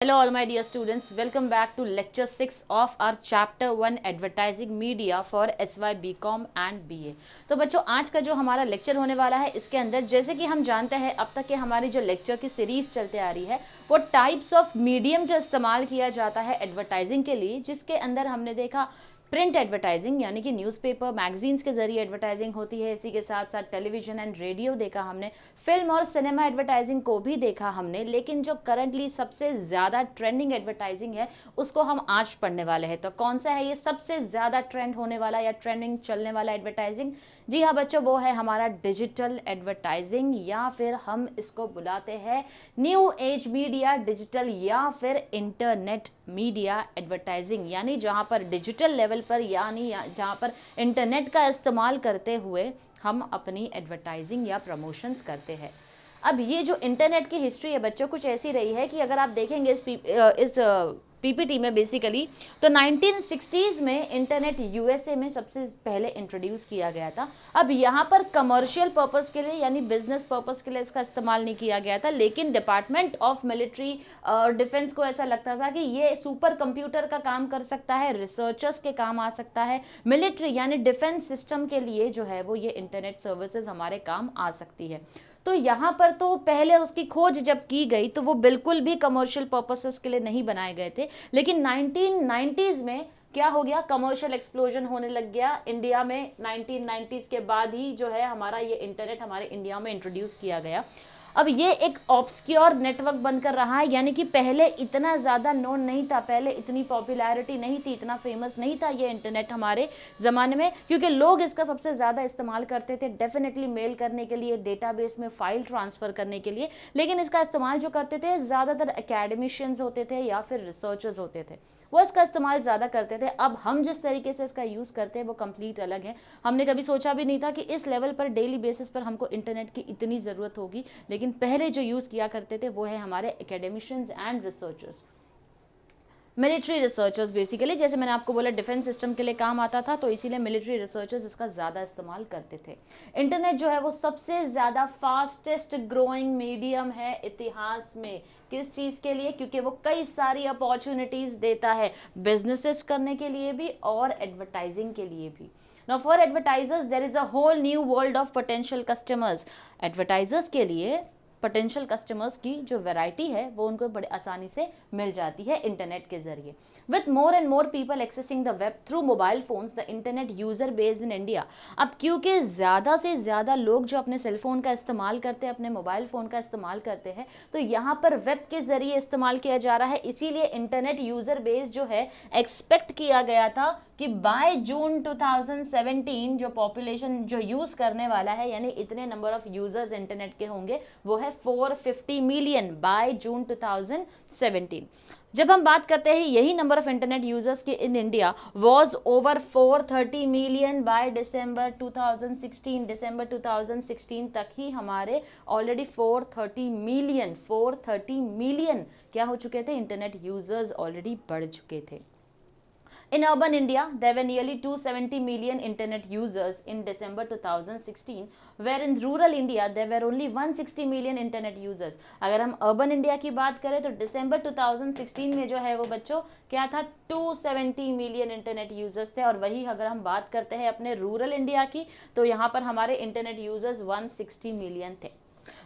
Hello all my dear students, welcome back to lecture 6 of our chapter 1 advertising media for SY BCom and BA। तो बच्चों आज का जो हमारा lecture होने वाला है इसके अंदर जैसे कि हम जानते हैं अब तक के हमारी जो लेक्चर की सीरीज चलते आ रही है वो टाइप्स ऑफ मीडियम जो इस्तेमाल किया जाता है एडवर्टाइजिंग के लिए, जिसके अंदर हमने देखा प्रिंट एडवर्टाइजिंग यानी कि न्यूज़पेपर मैगजीन्स के जरिए एडवर्टाइजिंग होती है। इसी के साथ साथ टेलीविजन एंड रेडियो देखा हमने, फिल्म और सिनेमा एडवर्टाइजिंग को भी देखा हमने, लेकिन जो करंटली सबसे ज़्यादा ट्रेंडिंग एडवर्टाइजिंग है उसको हम आज पढ़ने वाले हैं। तो कौन सा है ये सबसे ज़्यादा ट्रेंड होने वाला या ट्रेंडिंग चलने वाला एडवर्टाइजिंग? जी हाँ बच्चों, वो है हमारा डिजिटल एडवर्टाइजिंग या फिर हम इसको बुलाते हैं न्यू एज मीडिया डिजिटल या फिर इंटरनेट मीडिया एडवर्टाइजिंग, यानी जहाँ पर डिजिटल लेवल पर यानी जहाँ पर इंटरनेट का इस्तेमाल करते हुए हम अपनी एडवर्टाइजिंग या प्रमोशंस करते हैं। अब ये जो इंटरनेट की हिस्ट्री है बच्चों कुछ ऐसी रही है कि अगर आप देखेंगे इस पीपीटी में बेसिकली तो 1960s में इंटरनेट यूएसए में सबसे पहले इंट्रोड्यूस किया गया था। अब यहाँ पर कमर्शियल पर्पस के लिए यानी बिजनेस पर्पस के लिए इसका इस्तेमाल नहीं किया गया था, लेकिन डिपार्टमेंट ऑफ मिलिट्री डिफेंस को ऐसा लगता था कि ये सुपर कंप्यूटर का काम कर सकता है, रिसर्चर्स के काम आ सकता है, मिलिट्री यानी डिफेंस सिस्टम के लिए जो है वो ये इंटरनेट सर्विसेज हमारे काम आ सकती है। तो यहाँ पर तो पहले उसकी खोज जब की गई तो वो बिल्कुल भी कमर्शियल पर्पसेस के लिए नहीं बनाए गए थे, लेकिन 1990s में क्या हो गया, कमर्शियल एक्सप्लोजन होने लग गया इंडिया में। 1990s के बाद ही जो है हमारा ये इंटरनेट हमारे इंडिया में इंट्रोड्यूस किया गया। अब ये एक ऑब्सक्योर नेटवर्क बनकर रहा है, यानी कि पहले इतना ज़्यादा नोन नहीं था, पहले इतनी पॉपुलैरिटी नहीं थी, इतना फेमस नहीं था ये इंटरनेट हमारे ज़माने में, क्योंकि लोग इसका सबसे ज़्यादा इस्तेमाल करते थे डेफिनेटली मेल करने के लिए, डेटाबेस में फ़ाइल ट्रांसफ़र करने के लिए, लेकिन इसका इस्तेमाल जो करते थे ज़्यादातर एकेडमिशियंस होते थे या फिर रिसर्चर्स होते थे, वो इसका इस्तेमाल ज़्यादा करते थे। अब हम जिस तरीके से इसका यूज़ करते हैं वो कंप्लीट अलग है। हमने कभी सोचा भी नहीं था कि इस लेवल पर डेली बेसिस पर हमको इंटरनेट की इतनी ज़रूरत होगी, लेकिन पहले जो यूज़ किया करते थे वो है हमारे academicians and researchers, military researchers. Basically जैसे मैंने आपको बोला डिफेंस सिस्टम के लिए काम आता था, तो इसीलिए मिलिट्री रिसर्चर्स इसका ज़्यादा इस्तेमाल करते थे। इंटरनेट जो है वो सबसे ज़्यादा फास्टेस्ट ग्रोइंग मीडियम है इतिहास में। किस चीज़ के लिए? क्योंकि वो कई सारी अपॉर्चुनिटीज़ देता है बिजनेसेस करने के लिए भी और एडवर्टाइजिंग के लिए भी। Now for advertisers there is a whole new world of potential customers। Advertisers के लिए पोटेंशियल कस्टमर्स की जो वैरायटी है वो उनको बड़े आसानी से मिल जाती है इंटरनेट के जरिए। With more and more people accessing the web through mobile phones the internet user based in India. अब क्योंकि ज़्यादा से ज़्यादा लोग जो अपने सेलफोन का इस्तेमाल करते हैं, अपने मोबाइल फ़ोन का इस्तेमाल करते हैं, तो यहाँ पर वेब के ज़रिए इस्तेमाल किया जा रहा है, इसीलिए इंटरनेट यूज़र बेस जो है एक्सपेक्ट किया गया था कि बाय जून 2017 जो पॉपुलेशन जो यूज़ करने वाला है यानी इतने नंबर ऑफ यूज़र्स इंटरनेट के होंगे वो है 450 मिलियन बाय जून 2017। जब हम बात करते हैं यही नंबर ऑफ इंटरनेट यूजर्स के in India was over 430 million by December 2016। दिसंबर 2016 तक ही हमारे ऑलरेडी 430 मिलियन क्या हो चुके थे, इंटरनेट यूजर्स ऑलरेडी बढ़ चुके थे। In urban India, there were nearly 270 million internet users in December 2016, where in rural India there were only 160 million internet users। अगर हम urban India की बात करें तो दिसंबर 2016 में जो है वो बच्चों क्या था, 270 मिलियन इंटरनेट यूजर्स थे। और वही अगर हम बात करते हैं अपने रूरल इंडिया की तो यहाँ पर हमारे इंटरनेट यूजर्स 160 मिलियन थे।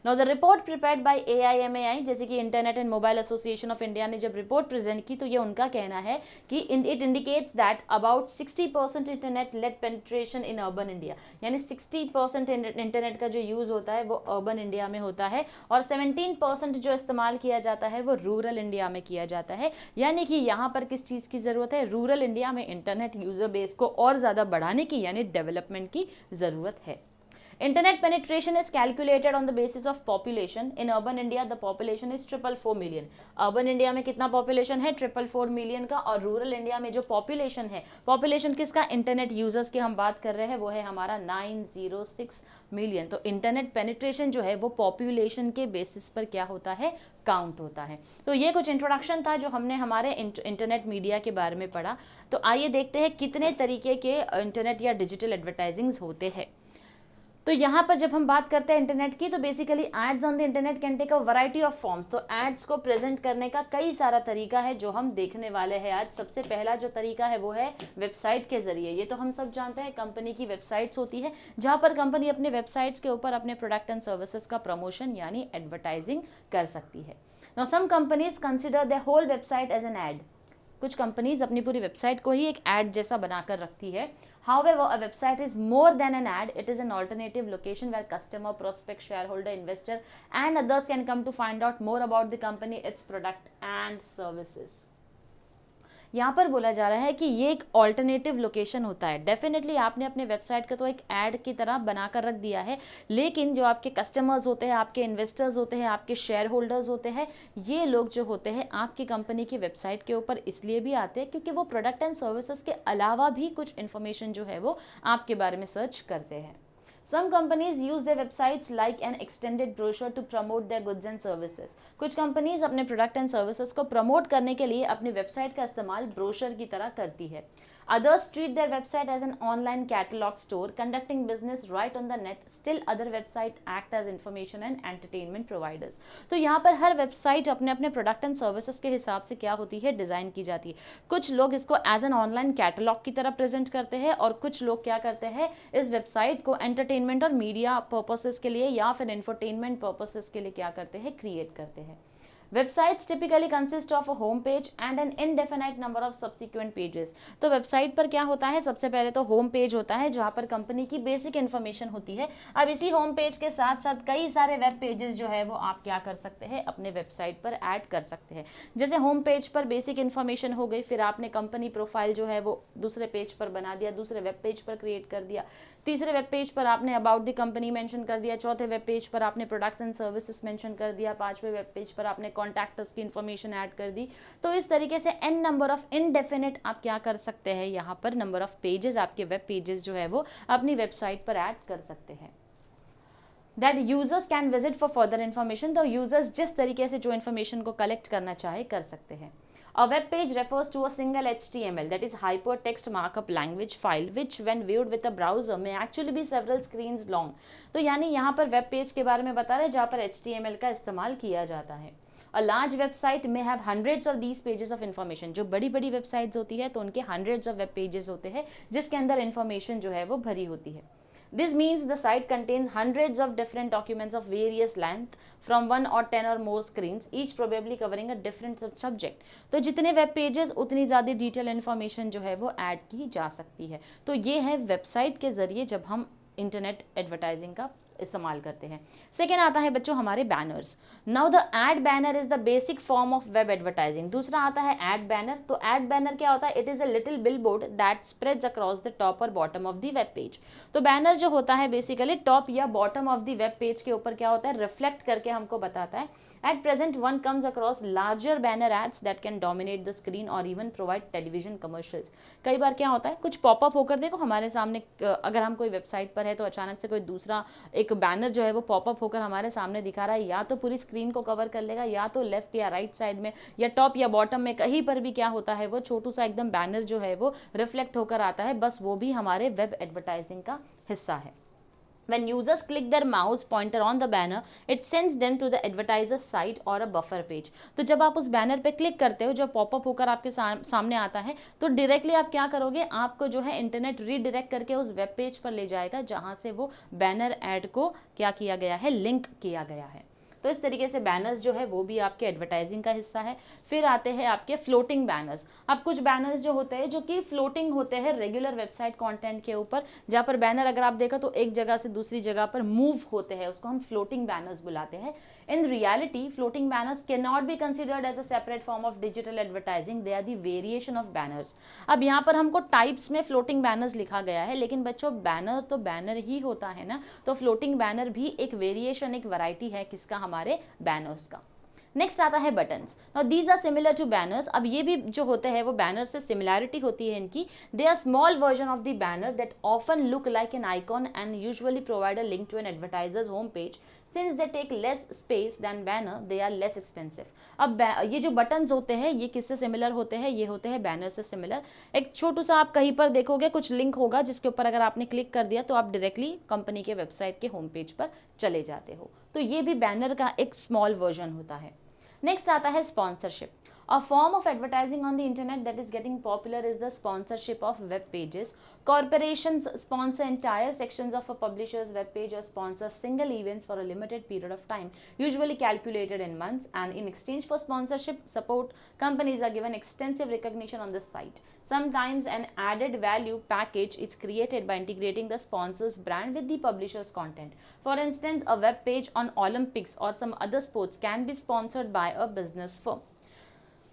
Now the report prepared by AIMAI, जैसे कि internet and mobile association of India ने जब रिपोर्ट प्रेजेंट की तो ये उनका कहना है कि it indicates that about 60% internet let penetration in urban India, यानी 60% इंटरनेट का जो यूज़ होता है वो अर्बन इंडिया में होता है और 17% जो इस्तेमाल किया जाता है वो रूरल इंडिया में किया जाता है। यानी कि यहाँ पर किस चीज़ की ज़रूरत है, रूरल इंडिया में इंटरनेट यूज़र बेस को और ज़्यादा बढ़ाने की यानी डेवलपमेंट की ज़रूरत है। Internet penetration is calculated on the basis of population. In urban India, the population is 444 million. Urban India में कितना population है, 444 million का, और rural India में जो population है, population किसका, इंटरनेट यूजर्स की हम बात कर रहे हैं, वो है हमारा 906 मिलियन। तो इंटरनेट पेनिट्रेशन जो है वो पॉपुलेशन के बेसिस पर क्या होता है, काउंट होता है। तो ये कुछ इंट्रोडक्शन था जो हमने हमारे इंटरनेट मीडिया के बारे में पढ़ा। तो आइए देखते हैं कितने तरीके के इंटरनेट या डिजिटल एडवर्टाइजिंग्स होते हैं। तो यहाँ पर जब हम बात करते हैं इंटरनेट की, तो basically ads on the internet can take a variety of forms. तो एड्स को प्रेजेंट करने का कई सारा तरीका है जो हम देखने वाले हैं आज। सबसे पहला जो तरीका है वो है वेबसाइट के जरिए। ये तो हम सब जानते हैं, कंपनी की वेबसाइट्स होती है जहाँ पर कंपनी अपने वेबसाइट्स के ऊपर अपने प्रोडक्ट एंड सर्विसेज का प्रमोशन यानी एडवर्टाइजिंग कर सकती है। Now some companies consider their whole website as an ad. कुछ कंपनीज अपनी पूरी वेबसाइट को ही एक एड जैसा बनाकर रखती है। However, a website is more than an ad. It is an alternative location where customer, prospect, shareholder, investor and others can come to find out more about the company, its product and services. यहाँ पर बोला जा रहा है कि ये एक alternative location होता है। डेफिनेटली आपने अपने वेबसाइट का तो एक ऐड की तरह बनाकर रख दिया है, लेकिन जो आपके कस्टमर्स होते हैं, आपके इन्वेस्टर्स होते हैं, आपके शेयर होल्डर्स होते हैं, ये लोग जो होते हैं आपकी कंपनी की वेबसाइट के ऊपर इसलिए भी आते हैं क्योंकि वो प्रोडक्ट एंड सर्विसेज के अलावा भी कुछ इन्फॉर्मेशन जो है वो आपके बारे में सर्च करते हैं। Some companies use their websites like an extended brochure to promote their goods and services. कुछ कंपनीज अपने प्रोडक्ट एंड सर्विसेज को प्रमोट करने के लिए अपनी वेबसाइट का इस्तेमाल ब्रोशर की तरह करती है। Others treat their website as an online catalog store, conducting business right on the net. Still, other websites act as information and entertainment providers. तो यहाँ पर हर वेबसाइट अपने अपने प्रोडक्ट एंड सर्विसेज के हिसाब से क्या होती है, डिज़ाइन की जाती है। कुछ लोग इसको एज एन ऑनलाइन कैटलॉग की तरह प्रेजेंट करते हैं और कुछ लोग क्या करते हैं, इस वेबसाइट को एंटरटेनमेंट और मीडिया पर्पसेस के लिए या फिर इंफरटेनमेंट पर्पसेस के लिए क्या करते हैं, क्रिएट करते हैं। Websites typically consist of a home page and an indefinite number of subsequent pages. तो वेबसाइट पर क्या होता है, सबसे पहले तो होम पेज होता है जहाँ पर कंपनी की बेसिक इन्फॉर्मेशन होती है। अब इसी होम पेज के साथ साथ कई सारे वेब पेजेस जो है वो आप क्या कर सकते हैं, अपने वेबसाइट पर ऐड कर सकते हैं। जैसे होम पेज पर बेसिक इन्फॉर्मेशन हो गई, फिर आपने कंपनी प्रोफाइल जो है वो दूसरे पेज पर बना दिया, दूसरे वेब पेज पर क्रिएट कर दिया, तीसरे वेब पेज पर आपने अबाउट द कंपनी मेंशन कर दिया, चौथे वेब पेज पर आपने प्रोडक्ट्स एंड सर्विसेज मेंशन कर दिया, पांचवें वेब पेज पर आपने कॉन्टैक्टर्स की इन्फॉर्मेशन ऐड कर दी। तो इस तरीके से एन नंबर ऑफ इनडेफिनिट आप क्या कर सकते हैं, यहाँ पर नंबर ऑफ पेजेस आपके वेब पेजेस जो है वो अपनी वेबसाइट पर ऐड कर सकते हैं। That users can visit for further information. तो यूजर्स जिस तरीके से जो इन्फॉर्मेशन को कलेक्ट करना चाहे कर सकते हैं। A web page refers to a single HTML, that is hypertext markup language file, which when viewed with a browser may actually be several screens long. तो यानी यहाँ पर वेब पेज के बारे में बता रहे हैं जहाँ पर HTML का इस्तेमाल किया जाता है। A large website may have hundreds of these pages of information. जो बड़ी बड़ी वेबसाइट्स होती है तो उनके hundreds of web pages होते हैं जिसके अंदर इन्फॉर्मेशन जो है वो भरी होती है। This means the site contains hundreds of different documents of various length from 1 or 10 or more screens, each probably covering a different subject. तो जितने वेब पेजेस उतनी ज़्यादा डिटेल इन्फॉर्मेशन जो है वो ऐड की जा सकती है। तो ये है वेबसाइट के ज़रिए जब हम इंटरनेट एडवर्टाइजिंग का इस्तेमाल करते हैं। सेकेंड आता है बच्चों हमारे banners. Now the ad banner is the basic form of web advertising. दूसरा आता है एड बैनर। तो एड बैनर क्या होता है, it is a little billboard that spreads across the top और bottom of the web page. तो banner जो होता है बेसिकली टॉप या bottom of the web page के ऊपर क्या होता है, रिफ्लेक्ट करके हमको बताता है। At present one comes across larger banner ads that can dominate the screen और इवन प्रोवाइड टेलीविजन कमर्शियल्स। कई बार क्या होता है, कुछ पॉपअप होकर देखो हमारे सामने, अगर हम कोई वेबसाइट पर है तो अचानक से कोई दूसरा एक बैनर जो है वो पॉपअप होकर हमारे सामने दिखा रहा है, या तो पूरी स्क्रीन को कवर कर लेगा या तो लेफ्ट या राइट साइड में या टॉप या बॉटम में कहीं पर भी क्या होता है वो छोटू सा एकदम बैनर जो है वो रिफ्लेक्ट होकर आता है। बस वो भी हमारे वेब एडवर्टाइजिंग का हिस्सा है। When users click their mouse pointer on the banner, it sends them to the advertiser's site or a buffer page. तो जब आप उस बैनर पे क्लिक करते हो, जब पॉपअप होकर आपके सामने आता है, तो डायरेक्टली आप क्या करोगे, आपको जो है इंटरनेट रीडायरेक्ट करके उस वेब पेज पर ले जाएगा जहाँ से वो बैनर ऐड को क्या किया गया है, लिंक किया गया है। तो इस तरीके से बैनर्स जो है वो भी आपके एडवर्टाइजिंग का हिस्सा है। फिर आते हैं आपके फ्लोटिंग बैनर्स। अब कुछ बैनर्स जो होते हैं जो कि फ्लोटिंग होते हैं रेगुलर वेबसाइट कंटेंट के ऊपर, जहाँ पर बैनर अगर आप देखो तो एक जगह से दूसरी जगह पर मूव होते हैं, उसको हम फ्लोटिंग बैनर्स बुलाते हैं। In reality, floating banners cannot be considered as a separate form of digital advertising. They are the variation of banners. अब यहाँ पर हमको टाइप्स में फ्लोटिंग बैनर्स लिखा गया है, लेकिन बच्चों बैनर तो बैनर ही होता है ना, तो फ्लोटिंग बैनर भी एक वेरिएशन, एक वैरायटी है किसका, हमारे बैनर्स का। नेक्स्ट आता है buttons. Now these are similar to banners. अब ये भी जो होते हैं वो बैनर से सिमिलैरिटी होती है इनकी। They are small version of the banner that often look like an icon and usually provide a link to an advertisers home page, since they take less space than banner they are less expensive. अब ये जो buttons होते हैं ये किससे similar होते हैं, ये होते हैं बैनर से सिमिलर। एक छोटू सा आप कहीं पर देखोगे कुछ लिंक होगा जिसके ऊपर अगर आपने क्लिक कर दिया तो आप डायरेक्टली कंपनी के वेबसाइट के होम पेज पर चले जाते हो। तो ये भी बैनर का एक स्मॉल वर्जन होता है। नेक्स्ट आता है sponsorship. A form of advertising on the internet that is getting popular is the sponsorship of web pages. Corporations sponsor entire sections of a publisher's web page or sponsor single events for a limited period of time, usually calculated in months, and in exchange for sponsorship support, companies are given extensive recognition on the site. Sometimes an added value package is created by integrating the sponsor's brand with the publisher's content. For instance, a web page on Olympics or some other sports can be sponsored by a business firm.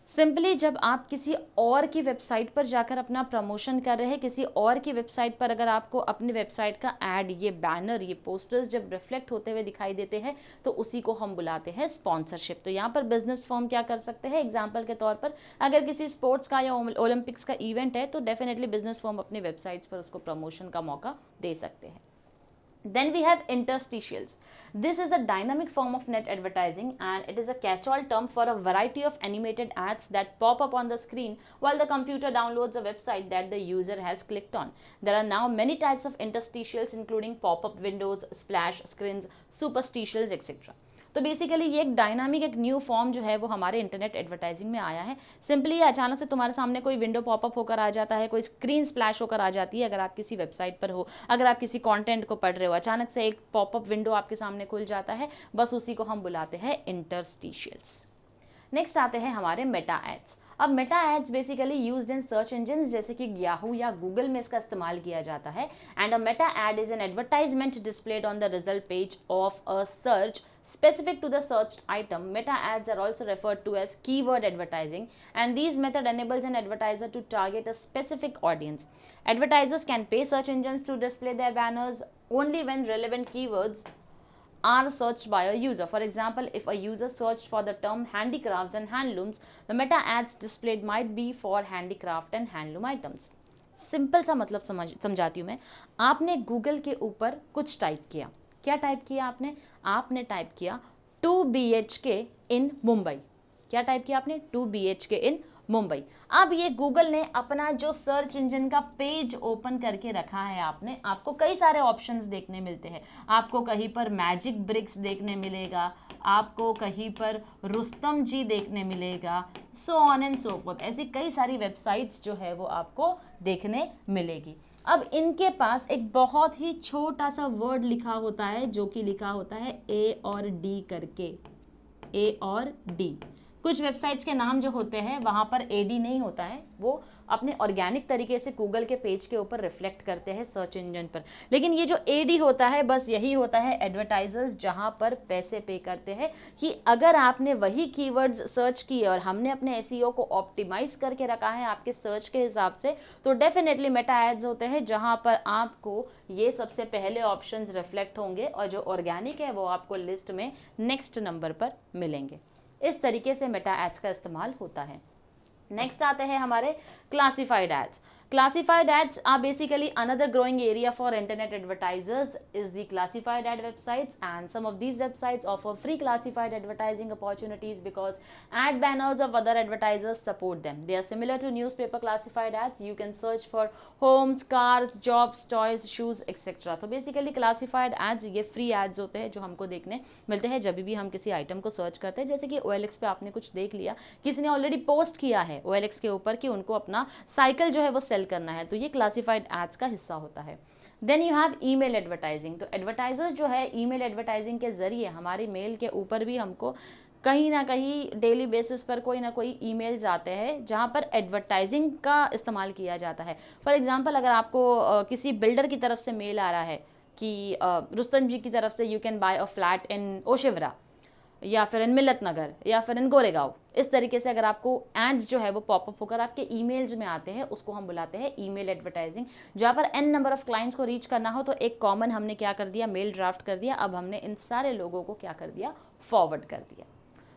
Simply जब आप किसी और की website पर जाकर अपना promotion कर रहे हैं, किसी और की वेबसाइट पर अगर आपको अपनी वेबसाइट का ऐड, ये बैनर, ये पोस्टर्स जब रिफ्लेक्ट होते हुए दिखाई देते हैं तो उसी को हम बुलाते हैं स्पॉन्सरशिप। तो यहाँ पर बिजनेस फर्म क्या कर सकते हैं, एग्जांपल के तौर पर अगर किसी स्पोर्ट्स का या ओलंपिक्स का इवेंट है तो डेफिनेटली बिजनेस फर्म अपनी वेबसाइट्स पर उसको प्रमोशन का मौका दे सकते हैं। Then we have interstitials. This is a dynamic form of net advertising and it is a catch-all term for a variety of animated ads that pop up on the screen while the computer downloads a website that the user has clicked on. There are now many types of interstitials including pop-up windows, splash screens, superstitials, etc. तो basically ये एक dynamic, एक new form जो है वो हमारे internet advertising में आया है। सिंपली अचानक से तुम्हारे सामने कोई विंडो पॉपअप होकर आ जाता है, कोई स्क्रीन स्प्लैश होकर आ जाती है। अगर आप किसी वेबसाइट पर हो, अगर आप किसी कंटेंट को पढ़ रहे हो, अचानक से एक पॉपअप विंडो आपके सामने खुल जाता है, बस उसी को हम बुलाते हैं इंटरस्टिशियल्स। नेक्स्ट आते हैं हमारे मेटा एड्स। अब meta ads basically used in search engine जैसे कि याहू या गूगल में इसका इस्तेमाल किया जाता है। And a meta ad is an advertisement displayed on the result page of a search specific to the searched item. Meta ads are also referred to as keyword advertising, and these method enables an advertiser to target a specific audience. Advertisers can pay search engines to display their banners only when relevant keywords are searched by a user. For example, if a user searched for the term handicrafts and handlooms, the meta ads displayed might be for handicraft and handloom items. Simple सा मतलब समझाती हूँ मैं। आपने Google के ऊपर कुछ type किया, क्या टाइप किया आपने? आपने टाइप किया 2 BHK इन मुंबई। क्या टाइप किया आपने? 2 BHK इन मुंबई। अब ये गूगल ने अपना जो सर्च इंजन का पेज ओपन करके रखा है, आपको कई सारे ऑप्शंस देखने मिलते हैं। आपको कहीं पर मैजिक ब्रिक्स देखने मिलेगा, आपको कहीं पर रुस्तम जी देखने मिलेगा, so on and so fourth. ऐसी कई सारी वेबसाइट्स जो है वो आपको देखने मिलेगी। अब इनके पास एक बहुत ही छोटा सा वर्ड लिखा होता है जो कि लिखा होता है ए और डी करके, ए और डी। कुछ वेबसाइट्स के नाम जो होते हैं वहाँ पर एडी नहीं होता है, वो अपने ऑर्गेनिक तरीके से गूगल के पेज के ऊपर रिफ्लेक्ट करते हैं सर्च इंजन पर। लेकिन ये जो एडी होता है बस यही होता है एडवर्टाइजर्स जहाँ पर पैसे पे करते हैं कि अगर आपने वही कीवर्ड्स सर्च किए और हमने अपने एसईओ को ऑप्टिमाइज करके रखा है आपके सर्च के हिसाब से, तो डेफिनेटली मेटा एड्स होते हैं जहाँ पर आपको ये सबसे पहले ऑप्शंस रिफ्लेक्ट होंगे और जो ऑर्गेनिक है वो आपको लिस्ट में नेक्स्ट नंबर पर मिलेंगे। इस तरीके से मेटा एड्स का इस्तेमाल होता है। नेक्स्ट आते हैं हमारे classified ads. Classified ads are basically another growing area for internet advertisers is the classified ad websites, and some of these websites offer free classified advertising opportunities because ad banners of other advertisers support them. They are similar to newspaper classified ads. You can search for homes, cars, jobs, toys, shoes, etc. तो basically classified ads ये free ads होते हैं जो हमको देखने मिलते हैं जब भी हम किसी आइटम को सर्च करते हैं। जैसे कि OLX पे आपने कुछ देख लिया, किसी ने ऑलरेडी पोस्ट किया है OLX के ऊपर कि उनको अपना साइकिल जो है वो करना है, तो ये क्लासिफाइड एड्स का हिस्सा होता है। Then you have email advertising. तो एडवर्टाइजर्स जो है ईमेल एडवर्टाइजिंग के जरिए हमारी मेल के ऊपर भी हमको कहीं ना कहीं डेली बेसिस पर कोई ना कोई ईमेल्स आते हैं जहाँ पर एडवर्टाइजिंग का इस्तेमाल किया जाता है। फॉर एग्जांपल अगर आपको किसी बिल्डर की तरफ से मेल आ रहा है कि रुस्तम जी की तरफ से you can buy a flat in Oshiwara या फिर इन मिलत नगर या फिर इन गोरेगांव, इस तरीके से अगर आपको एड्स जो है वो पॉपअप होकर आपके ईमेल्स में आते हैं, उसको हम बुलाते हैं ईमेल एडवर्टाइजिंग। जहाँ पर n नंबर ऑफ क्लाइंट्स को रीच करना हो तो एक कॉमन हमने क्या कर दिया, मेल ड्राफ्ट कर दिया। अब हमने इन सारे लोगों को क्या कर दिया, फॉरवर्ड कर दिया।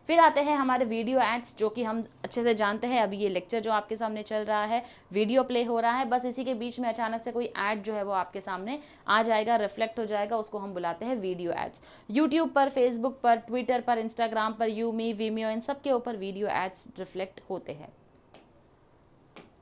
फिर आते हैं हमारे वीडियो एड्स, जो कि हम अच्छे से जानते हैं। अभी ये लेक्चर जो आपके सामने चल रहा है, वीडियो प्ले हो रहा है, बस इसी के बीच में अचानक से कोई ऐड जो है वो आपके सामने आ जाएगा, रिफ्लेक्ट हो जाएगा, उसको हम बुलाते हैं वीडियो एड्स। यूट्यूब पर, फेसबुक पर, ट्विटर पर, इंस्टाग्राम पर, यूमी, वीमियो, इन सब के ऊपर वीडियो एड्स रिफ्लेक्ट होते हैं।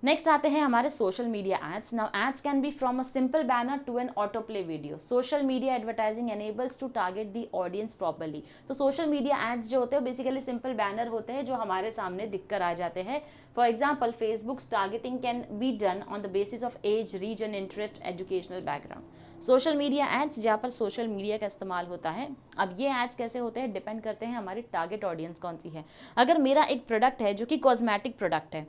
नेक्स्ट आते हैं हमारे social media ads. Now ads can be from a simple banner to an auto play video. Social media advertising enables to target the audience properly. तो social media ads जो होते हैं basically simple banner होते हैं जो हमारे सामने दिखकर आ जाते हैं। For example, Facebook's targeting can be done on the basis of age, region, interest, educational background. Social media ads जहाँ पर सोशल मीडिया का इस्तेमाल होता है। अब ये एड्स कैसे होते हैं, डिपेंड करते हैं हमारी टारगेट ऑडियंस कौन सी है। अगर मेरा एक प्रोडक्ट है जो कि कॉस्मेटिक प्रोडक्ट है,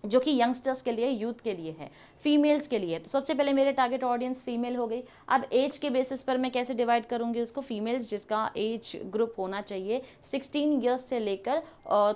जो कि यंगस्टर्स के लिए, यूथ के लिए है, फीमेल्स के लिए, तो सबसे पहले मेरे टारगेट ऑडियंस फीमेल हो गई। अब एज के बेसिस पर मैं कैसे डिवाइड करूंगी उसको, फीमेल्स जिसका एज ग्रुप होना चाहिए 16 ईयर्स से लेकर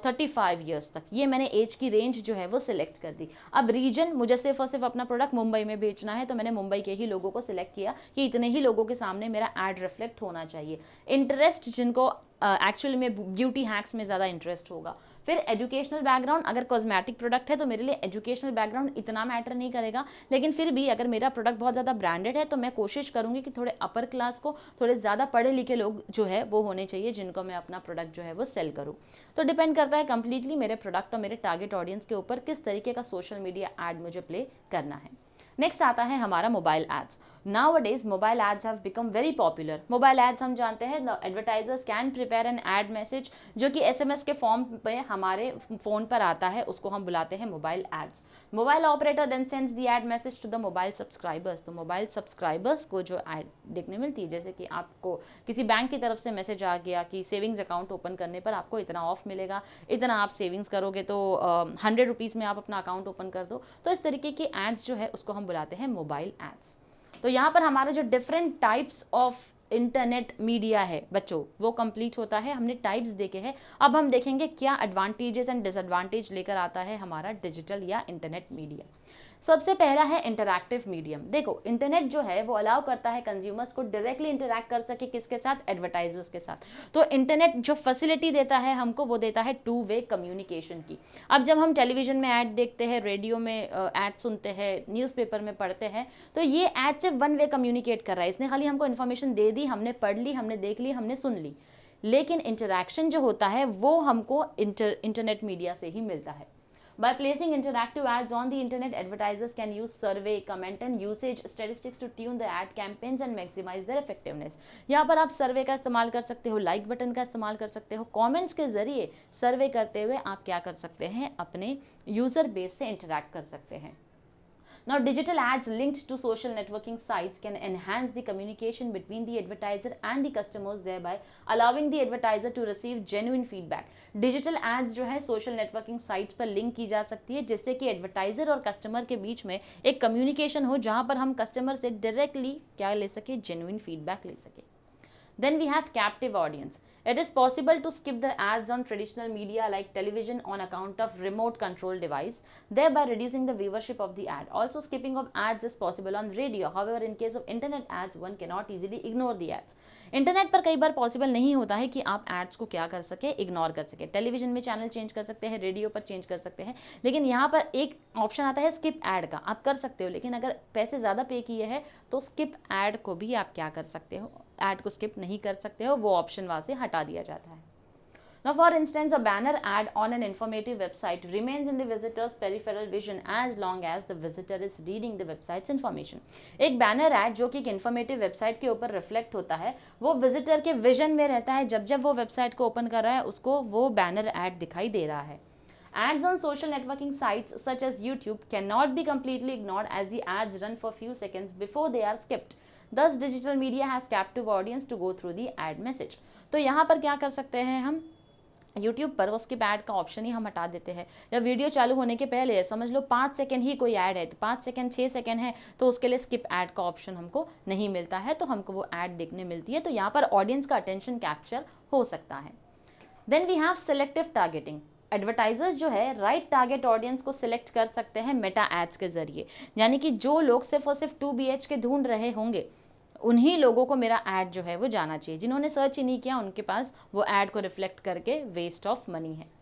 35 ईयर्स तक, ये मैंने एज की रेंज जो है वो सिलेक्ट कर दी। अब रीजन, मुझे सिर्फ और सिर्फ अपना प्रोडक्ट मुंबई में बेचना है, तो मैंने मुंबई के ही लोगों को सिलेक्ट किया कि इतने ही लोगों के सामने मेरा एड रिफ्लेक्ट होना चाहिए। इंटरेस्ट, जिनको एक्चुअली में ब्यूटी हैक्स में ज़्यादा इंटरेस्ट होगा। फिर एजुकेशनल बैकग्राउंड, अगर कॉस्मेटिक प्रोडक्ट है तो मेरे लिए एजुकेशनल बैकग्राउंड इतना मैटर नहीं करेगा, लेकिन फिर भी अगर मेरा प्रोडक्ट बहुत ज़्यादा ब्रांडेड है तो मैं कोशिश करूँगी कि थोड़े अपर क्लास को, थोड़े ज़्यादा पढ़े लिखे लोग जो है वो होने चाहिए जिनको मैं अपना प्रोडक्ट जो है वो सेल करूँ। तो डिपेंड करता है कंप्लीटली मेरे प्रोडक्ट और मेरे टारगेट ऑडियंस के ऊपर किस तरीके का सोशल मीडिया एड मुझे प्ले करना है। नेक्स्ट आता है हमारा mobile ads. Nowadays mobile ads have become very popular. Mobile ads हम जानते हैं advertisers can prepare an ad message, जो कि SMS के फॉर्म पे हमारे फ़ोन पर आता है, उसको हम बुलाते हैं mobile ads. Mobile operator then sends the ad message to the mobile subscribers. तो मोबाइल सब्सक्राइबर्स को जो एड देखने मिलती है, जैसे कि आपको किसी बैंक की तरफ से मैसेज आ गया कि सेविंग्स अकाउंट ओपन करने पर आपको इतना ऑफ मिलेगा, इतना आप सेविंग्स करोगे तो 100 रुपीज़ में आप अपना अकाउंट ओपन कर दो। तो इस तरीके की एड्स जो है उसको हम बुलाते हैं मोबाइल एड्स। तो यहाँ पर हमारा जो different types of internet media है बच्चों वो कंप्लीट होता है। हमने टाइप्स देखे हैं, अब हम देखेंगे क्या एडवांटेजेस एंड डिसएडवांटेज लेकर आता है हमारा डिजिटल या इंटरनेट मीडिया। सबसे पहला है इंटरैक्टिव मीडियम। देखो, इंटरनेट जो है वो अलाउ करता है कंज्यूमर्स को डायरेक्टली इंटरैक्ट कर सके, किसके साथ, एडवर्टाइजर्स के साथ। तो इंटरनेट जो फैसिलिटी देता है हमको, वो देता है टू वे कम्युनिकेशन की। अब जब हम टेलीविजन में ऐड देखते हैं, रेडियो में ऐड सुनते हैं, न्यूज़पेपर में पढ़ते हैं, तो ये ऐड सिर्फ वन वे कम्युनिकेट कर रहा है। इसने खाली हमको इन्फॉर्मेशन दे दी, हमने पढ़ ली, हमने देख ली, हमने सुन ली, लेकिन इंटरैक्शन जो होता है वो हमको इंटरनेट मीडिया से ही मिलता है। By placing interactive ads on the internet, advertisers can use survey, comment and usage statistics to tune the ad campaigns and maximize their effectiveness. यहाँ पर आप सर्वे का इस्तेमाल कर सकते हो, लाइक बटन का इस्तेमाल कर सकते हो, कमेंट्स के जरिए सर्वे करते हुए आप क्या कर सकते हैं, अपने यूजर बेस से इंटरैक्ट कर सकते हैं। Now, digital ads linked to social networking sites can enhance the communication between the advertiser and the customers, thereby allowing the advertiser to receive genuine feedback. Digital ads जो है social networking sites पर link की जा सकती है, जिससे कि advertiser और कस्टमर के बीच में एक कम्युनिकेशन हो, जहाँ पर हम कस्टमर से डायरेक्टली क्या ले सके, जेन्युइन फीडबैक ले सके। Then we have captive audience. It is possible to skip the ads on traditional media like television on account of remote control device, thereby reducing the viewership of the ad. Also, skipping of ads is possible on radio. However, in case of internet ads, one cannot easily ignore the ads. Internet पर कई बार possible नहीं होता है कि आप ads को क्या कर सके, इग्नोर कर सके। टेलीविजन में चैनल चेंज कर सकते हैं, रेडियो पर चेंज कर सकते हैं, लेकिन यहाँ पर एक ऑप्शन आता है स्किप ऐड का, आप कर सकते हो, लेकिन अगर पैसे ज़्यादा पे किए हैं तो स्किप ऐड को भी आप क्या कर सकते हो, ऐड को स्किप नहीं कर सकते हो, वो ऑप्शन वहाँ से हटा दिया जाता है। Now, for instance, a banner ad on an informative website remains in the visitor's peripheral vision as long as the visitor is reading the website's information. एक बैनर ऐड जो कि एक इन्फॉर्मेटिव वेबसाइट के ऊपर रिफ्लेक्ट होता है, वो visitor के विजन में रहता है। जब जब वो वेबसाइट को ओपन कर रहा है, उसको वो बैनर ऐड दिखाई दे रहा है। Ads on social networking sites such as YouTube cannot be completely ignored as the ads run for few seconds before they are skipped. Thus, digital media has captive audience to go through the ad message. तो यहाँ पर क्या कर सकते हैं हम, YouTube पर वो स्किप ऐड का ऑप्शन ही हम हटा देते हैं, या वीडियो चालू होने के पहले समझ लो 5 सेकंड ही कोई ऐड है, तो 5 सेकंड 6 सेकंड है, तो उसके लिए स्किप ऐड का ऑप्शन हमको नहीं मिलता है, तो हमको वो ऐड देखने मिलती है। तो यहाँ पर ऑडियंस का अटेंशन कैप्चर हो सकता है। Then we have selective targeting. Advertisers जो है राइट टारगेट ऑडियंस को सिलेक्ट कर सकते हैं मेटा एड्स के जरिए, यानी कि जो लोग सिर्फ और सिर्फ 2 BHK ढूंढ रहे होंगे उन्हीं लोगों को मेरा ऐड जो है वो जाना चाहिए। जिन्होंने सर्च ही नहीं किया उनके पास वो ऐड को रिफ्लेक्ट करके वेस्ट ऑफ मनी है।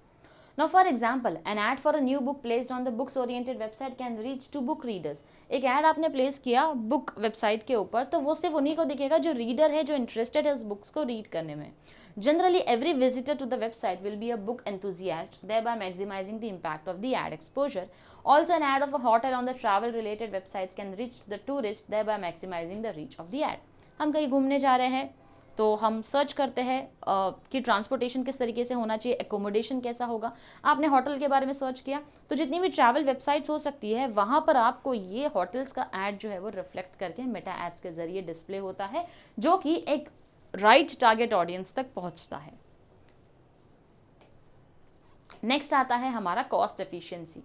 Now for example, an ad for a new book placed on the books oriented website can reach to book readers. एक ad आपने प्लेस किया बुक वेबसाइट के ऊपर, तो वो सिर्फ उन्हीं को दिखेगा जो रीडर है, जो इंटरेस्टेड है उस बुक्स को रीड करने में। Generally, every visitor to the website will be a book enthusiast, thereby maximizing the impact of the ad exposure. Also, an ad of a hotel on the travel related websites can reach to the tourist, thereby maximizing the reach of the ad. हम कहीं घूमने जा रहे हैं तो हम search करते हैं कि ट्रांसपोर्टेशन किस तरीके से होना चाहिए, एकोमोडेशन कैसा होगा। आपने होटल के बारे में सर्च किया तो जितनी भी ट्रैवल वेबसाइट्स हो सकती है वहाँ पर आपको ये होटल्स का ऐड जो है वो रिफ्लेक्ट करके मेटा एड्स के ज़रिए डिस्प्ले होता है, जो कि एक राइट टारगेट ऑडियंस तक पहुँचता है। नेक्स्ट आता है हमारा cost efficiency.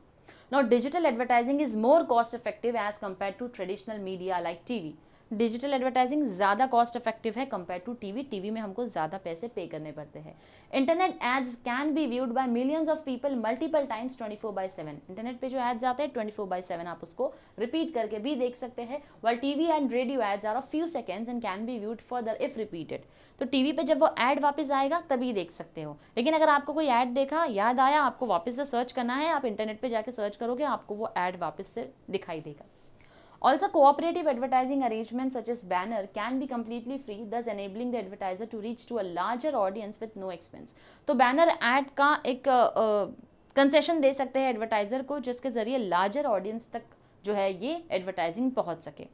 Now digital advertising is more cost effective as compare to traditional media like TV. Digital advertising ज़्यादा कॉस्ट इफेक्टिव है कंपेयर टू टीवी। टीवी में हमको ज़्यादा पैसे पे करने पड़ते हैं। Internet ads can be viewed by millions of people multiple times 24/7। Internet पे जो एड्स आते हैं 24/7 आप उसको रिपीट करके भी देख सकते हैं। While TV and radio ads are of few seconds and can be viewed further if repeated. तो टीवी पे जब वो ऐड वापस आएगा तभी देख सकते हो, लेकिन अगर आपको कोई ऐड देखा, याद आया, आपको वापस से सर्च करना है, आप इंटरनेट पे जाके सर्च करोगे, आपको वो ऐड वापस से दिखाई देगा। Also, cooperative advertising arrangements such as banner can be completely free, thus enabling the advertiser to reach to a larger audience with no expense. तो बैनर ऐड का एक कंसेशन दे सकते हैं एडवर्टाइजर को, जिसके जरिए लार्जर ऑडियंस तक जो है ये एडवर्टाइजिंग पहुंच सके।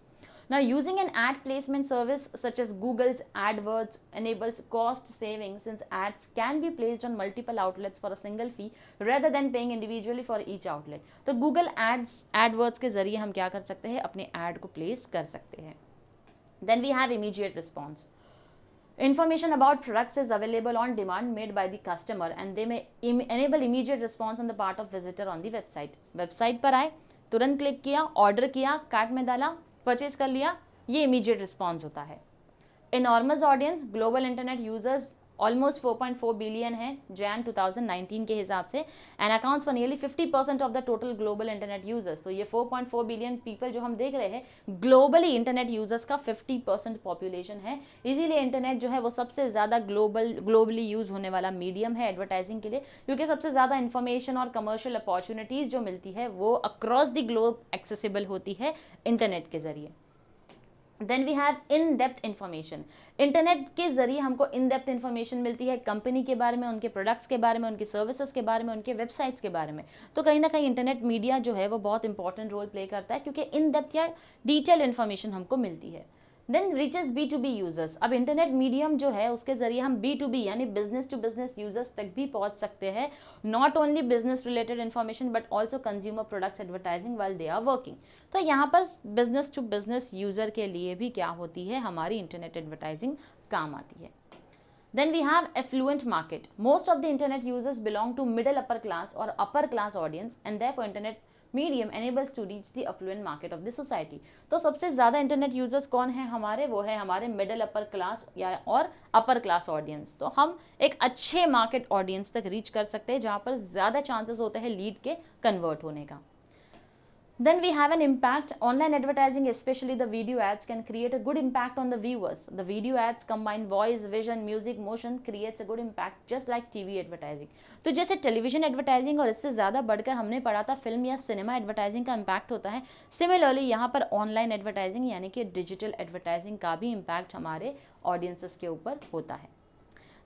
Now, using an ad placement service such as Google's AdWords enables cost saving, since ads can be placed on multiple outlets for a single fee rather than paying individually for each outlet. तो Google AdWords के जरिए हम क्या कर सकते हैं, अपने ad को place कर सकते हैं। Then we have immediate response. Information about products is available on demand made by the customer and they may enable immediate response on the part of visitor on the website. Website पर आए, तुरंत click किया, order किया, cart में डाला, purchase कर लिया, ये इमीडिएट रिस्पॉन्स होता है। Enormous audience, global internet users almost 4.4 billion है जैन 2019 के हिसाब से, and accounts for nearly 50% of the total global internet users. तो ये 4.4 बिलियन पीपल जो हम देख रहे हैं, ग्लोबली इंटरनेट यूजर्स का 50% पॉपुलेशन है। इसीलिए इंटरनेट जो है वो सबसे ज़्यादा ग्लोबली यूज होने वाला मीडियम है एडवर्टाइजिंग के लिए, क्योंकि सबसे ज़्यादा इन्फॉर्मेशन और कमर्शियल अपॉर्चुनिटीज़ जो मिलती है वो अक्रॉस द ग्लोब एक्सेसिबल होती है इंटरनेट के ज़रिए। Then we have in depth information. Internet के जरिए हमको इन डेप्थ इन्फॉर्मेशन मिलती है कंपनी के बारे में, उनके प्रोडक्ट्स के बारे में, उनकी सर्विसेज के बारे में, उनके वेबसाइट्स के बारे में। तो कहीं ना कहीं इंटरनेट मीडिया जो है वो बहुत इंपॉर्टेंट रोल प्ले करता है, क्योंकि इन डेप्थ या डिटेल इन्फॉर्मेशन हमको मिलती है। Then reaches B2B users. अब इंटरनेट मीडियम जो है उसके जरिए हम B2B यानी बिजनेस टू बिजनेस यूजर्स तक भी पहुंच सकते हैं। Not only business related information but also consumer products advertising while they are working. तो यहाँ पर बिजनेस टू बिजनेस यूजर के लिए भी क्या होती है, हमारी इंटरनेट एडवर्टाइजिंग काम आती है। Then we have affluent market. Most of the internet users belong to middle upper class or upper class audience and therefore internet medium enables to reach the affluent market of the society. तो सबसे ज़्यादा internet users कौन है हमारे, वो है हमारे middle upper class या और अपर क्लास ऑडियंस। तो हम एक अच्छे मार्केट ऑडियंस तक रीच कर सकते हैं जहाँ पर ज़्यादा चांसेस होते हैं लीड के कन्वर्ट होने का। Then we have an impact. Online advertising, especially the video ads, can create a good impact on the viewers. The video ads combine voice, vision, music, motion, creates a good impact just like TV advertising. तो जैसे television advertising और इससे ज़्यादा बढ़कर हमने पढ़ा था film या सिनेमा एडवर्टाइजिंग का इम्पैक्ट होता है, सिमिलरली यहाँ पर ऑनलाइन एडवर्टाइजिंग यानी कि डिजिटल एडवर्टाइजिंग का भी इम्पैक्ट हमारे ऑडियंसेस के ऊपर होता है।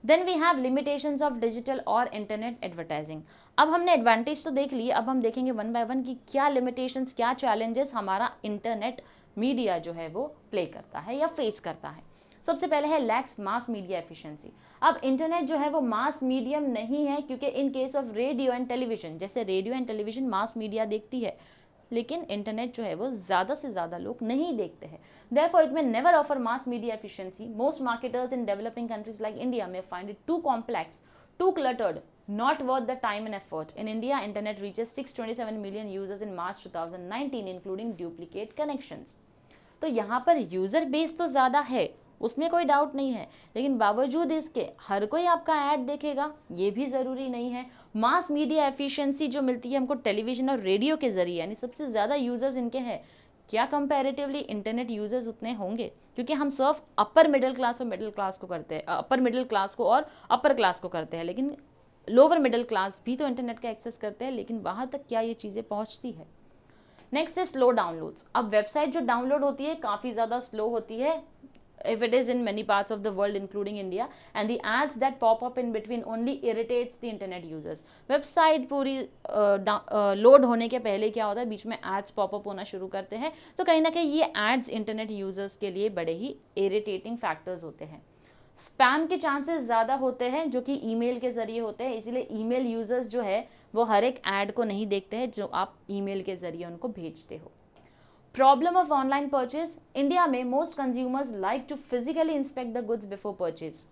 Then we have limitations of digital और इंटरनेट एडवर्टाइजिंग। अब हमने एडवांटेज तो देख लिए, अब हम देखेंगे वन बाय वन कि क्या लिमिटेशंस, क्या चैलेंजेस हमारा इंटरनेट मीडिया जो है वो प्ले करता है या फेस करता है। सबसे पहले है लैक्स मास मीडिया एफिशिएंसी। अब इंटरनेट जो है वो मास मीडियम नहीं है, क्योंकि in case of radio and television, जैसे radio and television mass media देखती है, लेकिन इंटरनेट जो है वो ज़्यादा से ज़्यादा लोग नहीं देखते हैं। Therefore, it may never offer mass media efficiency. Most marketers in developing countries like India may find it too complex, too cluttered, not worth the time and effort. In India, internet reaches 627 million users in March 2019, including duplicate connections. तो यहाँ पर user base तो ज़्यादा है, उसमें कोई doubt नहीं है, लेकिन बावजूद इसके हर कोई आपका ऐड देखेगा ये भी ज़रूरी नहीं है। मास मीडिया एफिशिएंसी जो मिलती है हमको टेलीविज़न और रेडियो के ज़रिए, यानी सबसे ज़्यादा यूज़र्स इनके हैं, क्या कंपैरेटिवली इंटरनेट यूजर्स उतने होंगे? क्योंकि हम सिर्फ अपर मिडिल क्लास और मिडिल क्लास को करते हैं, अपर मिडिल क्लास को और अपर क्लास को करते हैं, लेकिन लोअर मिडिल क्लास भी तो इंटरनेट का एक्सेस करते हैं, लेकिन वहाँ तक क्या ये चीज़ें पहुँचती है? Next is slow downloads. अब वेबसाइट जो डाउनलोड होती है काफ़ी ज़्यादा स्लो होती है if it is in many parts of the world including India, and the ads that pop up in between only irritates the internet users. Website पूरी load होने के पहले क्या होता है, बीच में एड्स पॉपअप होना शुरू करते हैं, तो कहीं ना कहीं ये एड्स इंटरनेट यूजर्स के लिए बड़े ही इरिटेटिंग फैक्टर्स होते हैं। स्पैम के चांसेस ज़्यादा होते हैं जो कि ईमेल के ज़रिए होते हैं, इसीलिए ईमेल यूजर्स जो है वो हर एक ऐड को नहीं देखते हैं जो आप ईमेल के ज़रिए उनको भेजते हो। Problem of online purchase. India में most consumers like to physically inspect the goods before purchase.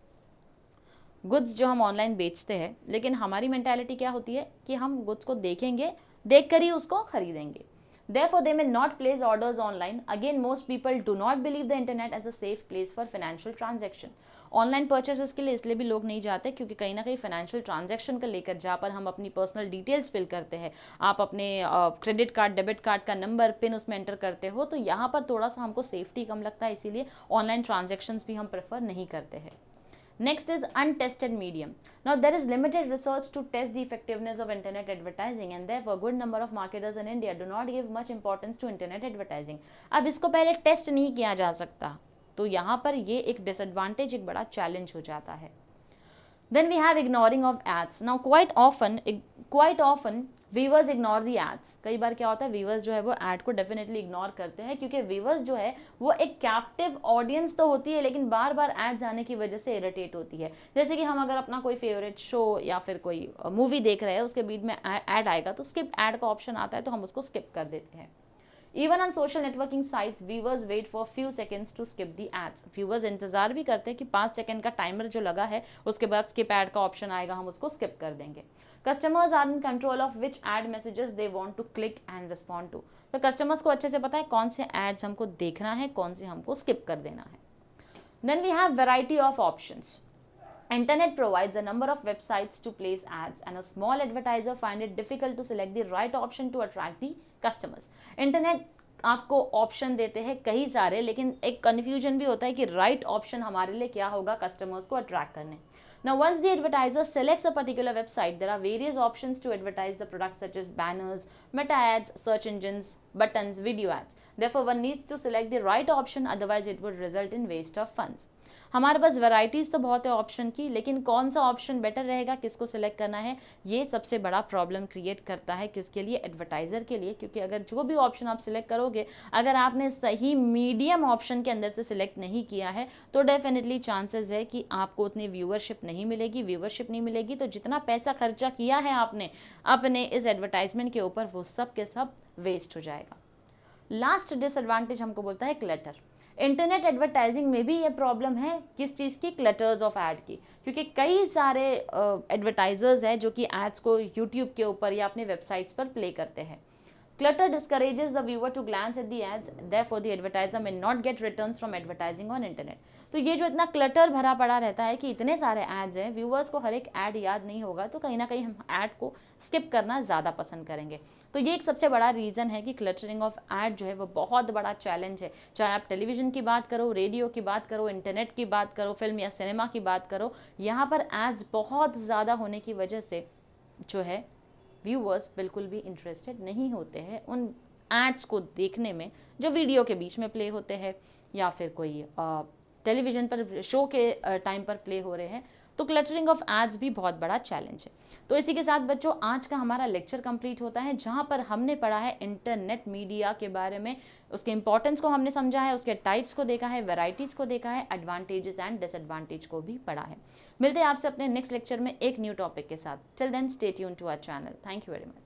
Goods जो हम ऑनलाइन बेचते हैं, लेकिन हमारी मेंटालिटी क्या होती है कि हम गुड्स को देखेंगे, देखकर ही उसको खरीदेंगे। Therefore, they may not place orders online. Again, most people do not believe the internet as a safe place for financial transaction. Online purchases के लिए इसलिए भी लोग नहीं जाते क्योंकि कहीं ना कहीं फाइनेंशियल ट्रांजैक्शन को लेकर, जहाँ पर हम अपनी पर्सनल डिटेल्स फिल करते हैं, आप अपने क्रेडिट कार्ड डेबिट कार्ड का नंबर पिन उसमें एंटर करते हो, तो यहाँ पर थोड़ा सा हमको सेफ्टी कम लगता है, इसीलिए ऑनलाइन ट्रांजैक्शंस भी हम प्रेफर नहीं करते हैं। Next is untested medium. Now there is limited research to test the effectiveness of internet advertising, and therefore good number of marketers in India do not give much importance to internet advertising. अब इसको पहले test नहीं किया जा सकता, तो यहाँ पर ये एक डिसएडवांटेज, एक बड़ा चैलेंज हो जाता है। Then we have ignoring of ads. Now quite often viewers ignore the ads. कई बार क्या होता है, viewers जो है वो ad को definitely ignore करते हैं, क्योंकि viewers जो है वो एक captive audience तो होती है, लेकिन बार बार ads आने की वजह से irritate होती है। जैसे कि हम अगर अपना कोई favorite show या फिर कोई मूवी देख रहे हैं, उसके बीच में ad आएगा तो skip ad का ऑप्शन आता है, तो हम उसको skip कर देते हैं। Even on social networking sites, viewers wait for few seconds to skip the ads. Viewers इंतजार भी करते हैं कि 5 सेकंड का टाइमर जो लगा है उसके बाद skip ad का ऑप्शन आएगा, हम उसको skip कर देंगे। Customers are in control of which ad messages they want to click and respond to. तो कस्टमर्स को अच्छे से पता है कौन से ads हमको देखना है, कौन से हमको skip कर देना है। Then we have variety of options. Internet provides a number of websites to place ads, and a small advertiser find it difficult to select the right option to attract the customers. Internet आपको option देते हैं कई सारे, लेकिन एक confusion भी होता है कि राइट ऑप्शन हमारे लिए क्या होगा कस्टमर्स को अट्रैक्ट करने। Now, once the advertiser selects a particular website, there are various options to advertise the products such as banners, meta ads, search engines, buttons, video ads. Therefore, one needs to select the right option, otherwise it would result in waste of funds. हमारे पास varieties तो बहुत है option की, लेकिन कौन सा option better रहेगा, किसको सिलेक्ट करना है, ये सबसे बड़ा प्रॉब्लम क्रिएट करता है किसके लिए, एडवर्टाइज़र के लिए। क्योंकि अगर जो भी ऑप्शन आप सिलेक्ट करोगे, अगर आपने सही मीडियम ऑप्शन के अंदर से सिलेक्ट नहीं किया है, तो डेफिनेटली चांसेस है कि आपको उतनी व्यूअरशिप नहीं मिलेगी, तो जितना पैसा खर्चा किया है आपने अपने इस एडवर्टाइजमेंट के ऊपर, वो सब के सब वेस्ट हो जाएगा। लास्ट डिसएडवांटेज हमको बोलता है क्लटर। इंटरनेट एडवर्टाइजिंग में भी ये प्रॉब्लम है, किस चीज़ की, क्लटर्स ऑफ ऐड की। क्योंकि कई सारे एडवर्टाइजर्स हैं जो कि एड्स को यूट्यूब के ऊपर या अपने वेबसाइट्स पर प्ले करते हैं। Clutter discourages the viewer to glance at the ads, therefore the advertiser may not get returns from advertising on internet. तो ये जो इतना क्लटर भरा पड़ा रहता है कि इतने सारे एड्स हैं, व्यूअर्स को हर एक ऐड याद नहीं होगा, तो कहीं ना कहीं हम ऐड को स्किप करना ज़्यादा पसंद करेंगे। तो ये एक सबसे बड़ा रीज़न है कि क्लटरिंग ऑफ ऐड जो है वो बहुत बड़ा चैलेंज है। चाहे आप टेलीविज़न की बात करो, रेडियो की बात करो, इंटरनेट की बात करो, फिल्म या सिनेमा की बात करो, यहाँ पर एड्स बहुत ज़्यादा होने की वजह से जो है व्यूअर्स बिल्कुल भी इंटरेस्टेड नहीं होते हैं उन एड्स को देखने में जो वीडियो के बीच में प्ले होते हैं या फिर कोई टेलीविज़न पर शो के टाइम पर प्ले हो रहे हैं। तो क्लटरिंग ऑफ एड्स भी बहुत बड़ा चैलेंज है। तो इसी के साथ बच्चों आज का हमारा लेक्चर कंप्लीट होता है, जहाँ पर हमने पढ़ा है इंटरनेट मीडिया के बारे में, उसके इंपॉर्टेंस को हमने समझा है, उसके टाइप्स को देखा है, वैराइटीज़ को देखा है, एडवांटेजेस एंड डिसएडवांटेज को भी पढ़ा है। मिलते हैं आपसे अपने नेक्स्ट लेक्चर में एक न्यू टॉपिक के साथ। Till then stay tuned to our channel. Thank you very much.